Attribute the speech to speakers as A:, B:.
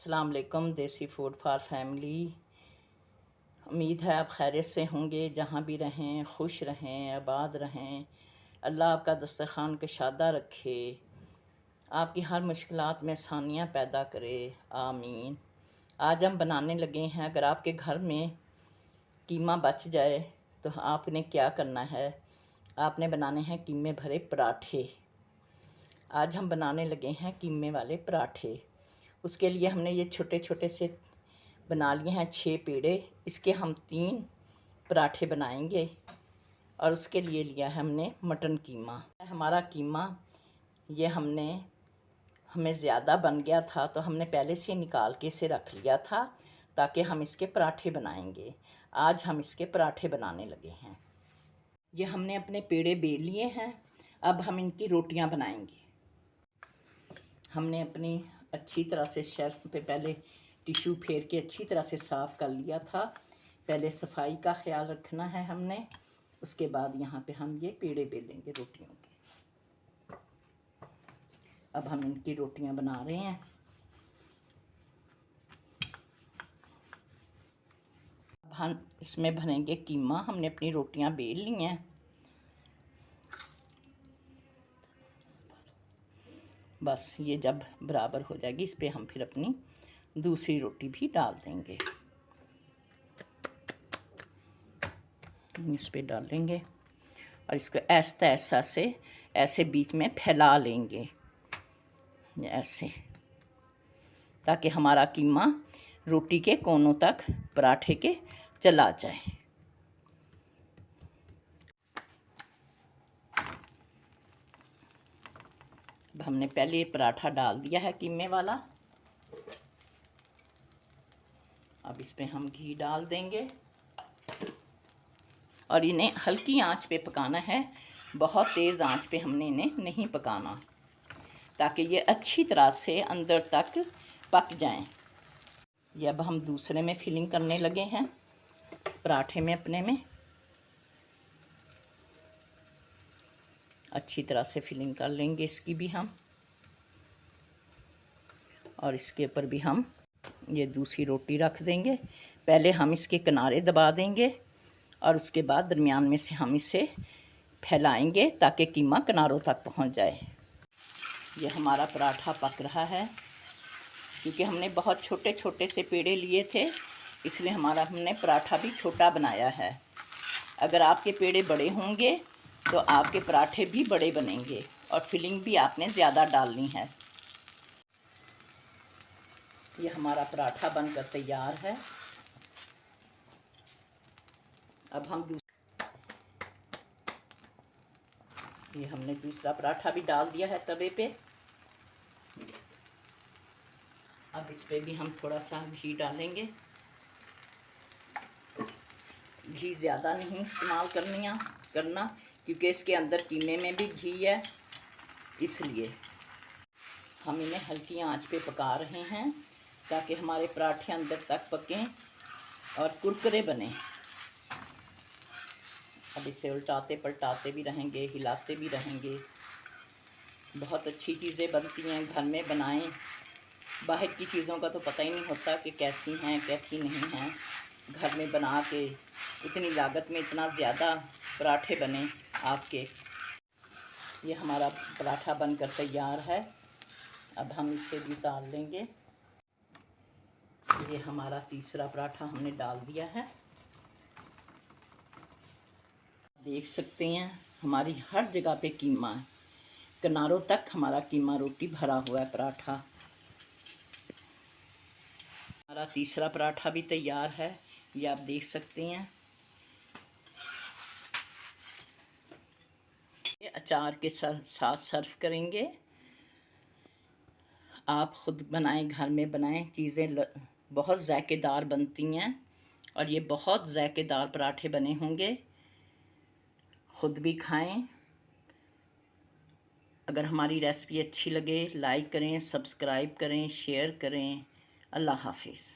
A: अस्सलाम वालेकुम। देसी फूड फॉर फैमिली। उम्मीद है आप खैरियत से होंगे, जहाँ भी रहें खुश रहें, आबाद रहें। अल्लाह आपका दस्तरखान कशादा रखे, आपकी हर मुश्किलात में आसानियाँ पैदा करे, आमीन। आज हम बनाने लगे हैं, अगर आपके घर में कीमा बच जाए तो आपने क्या करना है, आपने बनाने हैं कीमे भरे पराठे। आज हम बनाने लगे हैं कीमे वाले पराठे। उसके लिए हमने ये छोटे छोटे से बना लिए हैं 6 पेड़े। इसके हम 3 पराठे बनाएंगे। और उसके लिए लिया है हमने मटन कीमा। हमारा कीमा ये हमें ज़्यादा बन गया था तो हमने पहले से निकाल के इसे रख लिया था ताकि हम इसके पराठे बनाएंगे। आज हम इसके पराठे बनाने लगे हैं। ये हमने अपने पेड़े बेल लिए हैं, अब हम इनकी रोटियां बनाएंगे। हमने अपनी अच्छी तरह से शेल्फ पे पहले टिश्यू फेर के अच्छी तरह से साफ़ कर लिया था। पहले सफाई का ख्याल रखना है हमने। उसके बाद यहाँ पे हम ये पेड़े बेलेंगे रोटियों के। अब हम इनकी रोटियां बना रहे हैं। अब हम इसमें भरेंगे कीमा। हमने अपनी रोटियां बेल ली हैं। बस ये जब बराबर हो जाएगी, इस पर हम फिर अपनी दूसरी रोटी भी डाल देंगे। इस पर डालेंगे और इसको ऐसा ऐसा से ऐसे बीच में फैला लेंगे, ऐसे, ताकि हमारा कीमा रोटी के कोनों तक पराठे के चला जाए। अब हमने पहले पराठा डाल दिया है कीमे वाला। अब इस पे हम घी डाल देंगे और इन्हें हल्की आंच पे पकाना है। बहुत तेज़ आंच पे हमने इन्हें नहीं पकाना, ताकि ये अच्छी तरह से अंदर तक पक जाएं। ये अब हम दूसरे में फिलिंग करने लगे हैं, पराठे में अपने में। अच्छी तरह से फिलिंग कर लेंगे इसकी भी हम। और इसके ऊपर भी हम ये दूसरी रोटी रख देंगे। पहले हम इसके किनारे दबा देंगे और उसके बाद दरमियान में से हम इसे फैलाएंगे ताकि कीमा किनारों तक पहुंच जाए। ये हमारा पराठा पक रहा है। क्योंकि हमने बहुत छोटे छोटे से पेड़े लिए थे, इसलिए हमने पराठा भी छोटा बनाया है। अगर आपके पेड़े बड़े होंगे तो आपके पराठे भी बड़े बनेंगे और फिलिंग भी आपने ज़्यादा डालनी है। ये हमारा पराठा बनकर तैयार है। अब हम ये हमने दूसरा पराठा भी डाल दिया है तवे पे। अब इस पे भी हम थोड़ा सा घी डालेंगे। घी ज़्यादा नहीं इस्तेमाल करना, क्योंकि इसके अंदर कीमे में भी घी है, इसलिए हम इन्हें हल्की आंच पे पका रहे हैं ताकि हमारे पराठे अंदर तक पकें और कुरकुरे बने। अब इसे उल्टाते पलटाते भी रहेंगे, हिलाते भी रहेंगे। बहुत अच्छी चीज़ें बनती हैं, घर में बनाएं। बाहर की चीज़ों का तो पता ही नहीं होता कि कैसी हैं कैसी नहीं हैं। घर में बना के इतनी लागत में इतना ज़्यादा पराठे बने आपके। ये हमारा पराठा बनकर तैयार है। अब हम इसे भी उतार लेंगे। ये हमारा तीसरा पराठा हमने डाल दिया है। देख सकते हैं हमारी हर जगह पे कीमा है, किनारों तक हमारा कीमा रोटी भरा हुआ है पराठा। हमारा तीसरा पराठा भी तैयार है, ये आप देख सकते हैं। ये अचार के साथ सर्व करेंगे। आप ख़ुद बनाएं, घर में बनाएं। चीज़ें बहुत ज़ायकेदार बनती हैं और ये बहुत ज़ायकेदार पराठे बने होंगे। ख़ुद भी खाएं। अगर हमारी रेसिपी अच्छी लगे लाइक करें, सब्सक्राइब करें, शेयर करें। अल्लाह हाफिज़।